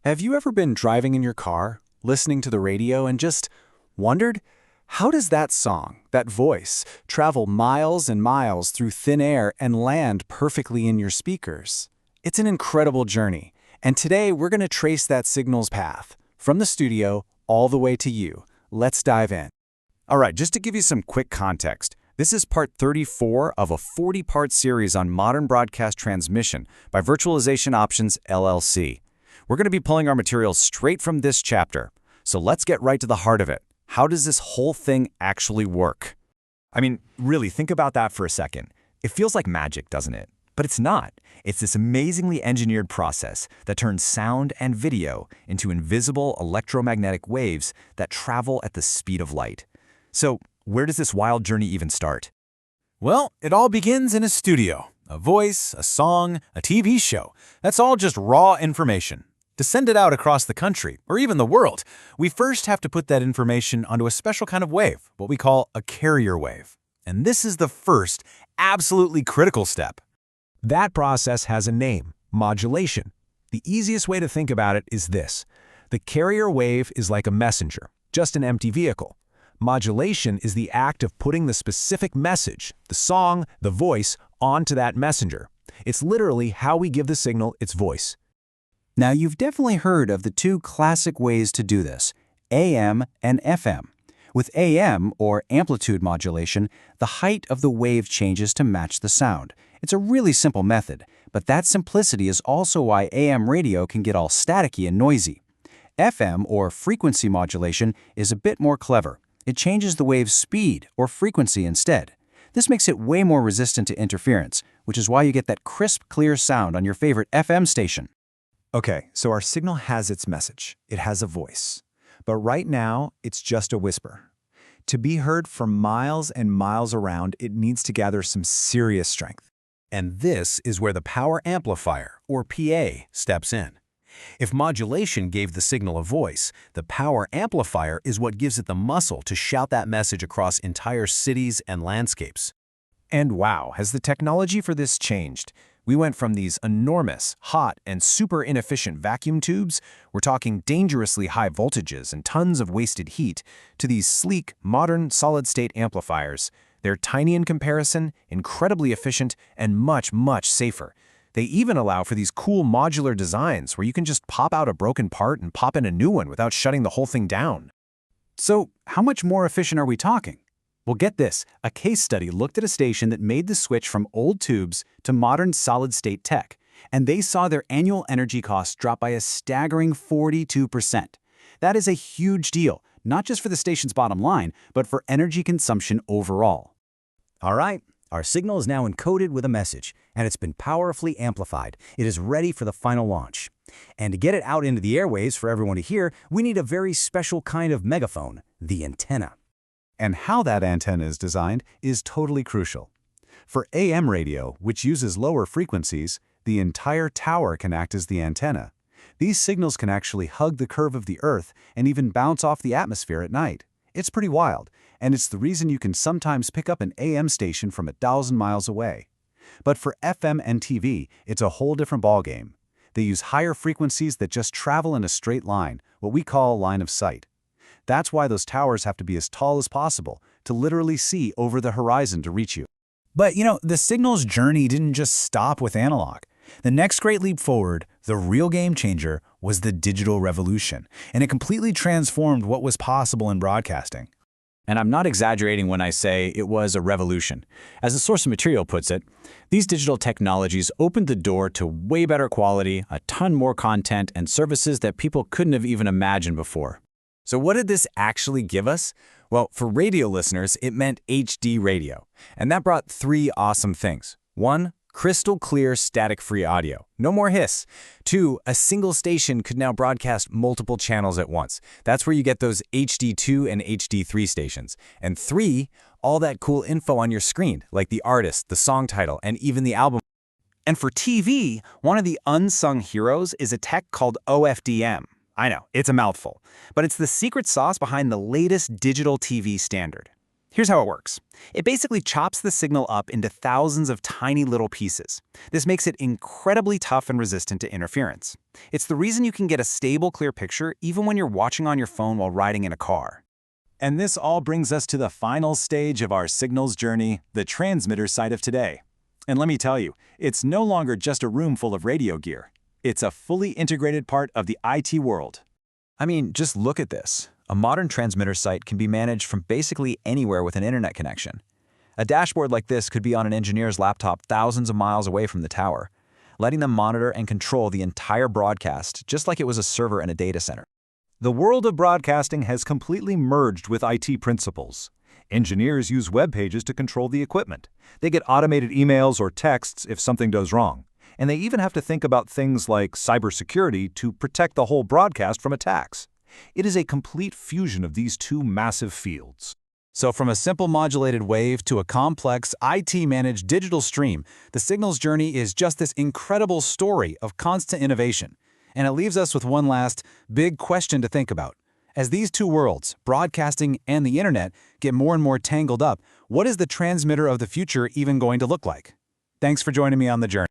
Have you ever been driving in your car, listening to the radio, and just wondered, how does that song, that voice, travel miles and miles through thin air and land perfectly in your speakers? It's an incredible journey, and today we're going to trace that signal's path, from the studio all the way to you. Let's dive in. All right, just to give you some quick context, this is part 34 of a 40-part series on modern broadcast transmission by Virtualization Options LLC. We're going to be pulling our materials straight from this chapter, so let's get right to the heart of it. How does this whole thing actually work? I mean, really, think about that for a second. It feels like magic, doesn't it? But it's not. It's this amazingly engineered process that turns sound and video into invisible electromagnetic waves that travel at the speed of light. So, where does this wild journey even start? Well, it all begins in a studio. A voice, a song, a TV show. That's all just raw information. To send it out across the country, or even the world, we first have to put that information onto a special kind of wave, what we call a carrier wave. And this is the first, absolutely critical step. That process has a name, modulation. The easiest way to think about it is this. The carrier wave is like a messenger, just an empty vehicle. Modulation is the act of putting the specific message, the song, the voice, onto that messenger. It's literally how we give the signal its voice. Now, you've definitely heard of the two classic ways to do this, AM and FM. With AM, or amplitude modulation, the height of the wave changes to match the sound. It's a really simple method, but that simplicity is also why AM radio can get all staticky and noisy. FM, or frequency modulation, is a bit more clever. It changes the wave's speed or frequency instead. This makes it way more resistant to interference, which is why you get that crisp, clear sound on your favorite FM station. Okay, so our signal has its message. It has a voice. But right now, it's just a whisper. To be heard for miles and miles around, it needs to gather some serious strength. And this is where the power amplifier, or PA, steps in. If modulation gave the signal a voice, the power amplifier is what gives it the muscle to shout that message across entire cities and landscapes. And wow, has the technology for this changed? We went from these enormous, hot, and super inefficient vacuum tubes, we're talking dangerously high voltages and tons of wasted heat, to these sleek, modern, solid-state amplifiers. They're tiny in comparison, incredibly efficient, and much, much safer. They even allow for these cool modular designs where you can just pop out a broken part and pop in a new one without shutting the whole thing down. So, how much more efficient are we talking? Well, get this, a case study looked at a station that made the switch from old tubes to modern solid-state tech, and they saw their annual energy costs drop by a staggering 42%. That is a huge deal, not just for the station's bottom line, but for energy consumption overall. All right, our signal is now encoded with a message, and it's been powerfully amplified. It is ready for the final launch. And to get it out into the airwaves for everyone to hear, we need a very special kind of megaphone, the antenna. And how that antenna is designed is totally crucial. For AM radio, which uses lower frequencies, the entire tower can act as the antenna. These signals can actually hug the curve of the Earth and even bounce off the atmosphere at night. It's pretty wild, and it's the reason you can sometimes pick up an AM station from 1,000 miles away. But for FM and TV, it's a whole different ballgame. They use higher frequencies that just travel in a straight line, what we call line of sight. That's why those towers have to be as tall as possible to literally see over the horizon to reach you. But, the signal's journey didn't just stop with analog. The next great leap forward, the real game changer, was the digital revolution, and it completely transformed what was possible in broadcasting. And I'm not exaggerating when I say it was a revolution. As the source of material puts it, these digital technologies opened the door to way better quality, a ton more content, and services that people couldn't have even imagined before. So what did this actually give us? Well, for radio listeners, it meant HD radio. And that brought three awesome things. 1, crystal clear static-free audio. No more hiss. 2, a single station could now broadcast multiple channels at once. That's where you get those HD2 and HD3 stations. And 3, all that cool info on your screen, like the artist, the song title, and even the album. And for TV, one of the unsung heroes is a tech called OFDM. I know, it's a mouthful, but it's the secret sauce behind the latest digital TV standard. Here's how it works. It basically chops the signal up into thousands of tiny little pieces. This makes it incredibly tough and resistant to interference. It's the reason you can get a stable, clear picture even when you're watching on your phone while riding in a car. And this all brings us to the final stage of our signals journey, the transmitter side of today. And let me tell you, it's no longer just a room full of radio gear. It's a fully integrated part of the IT world. I mean, just look at this. A modern transmitter site can be managed from basically anywhere with an internet connection. A dashboard like this could be on an engineer's laptop thousands of miles away from the tower, letting them monitor and control the entire broadcast just like it was a server in a data center. The world of broadcasting has completely merged with IT principles. Engineers use web pages to control the equipment. They get automated emails or texts if something goes wrong. And they even have to think about things like cybersecurity to protect the whole broadcast from attacks. It is a complete fusion of these two massive fields. So from a simple modulated wave to a complex IT-managed digital stream, the signals journey is just this incredible story of constant innovation. And it leaves us with one last big question to think about. As these two worlds, broadcasting and the internet, get more and more tangled up, what is the transmitter of the future even going to look like? Thanks for joining me on the journey.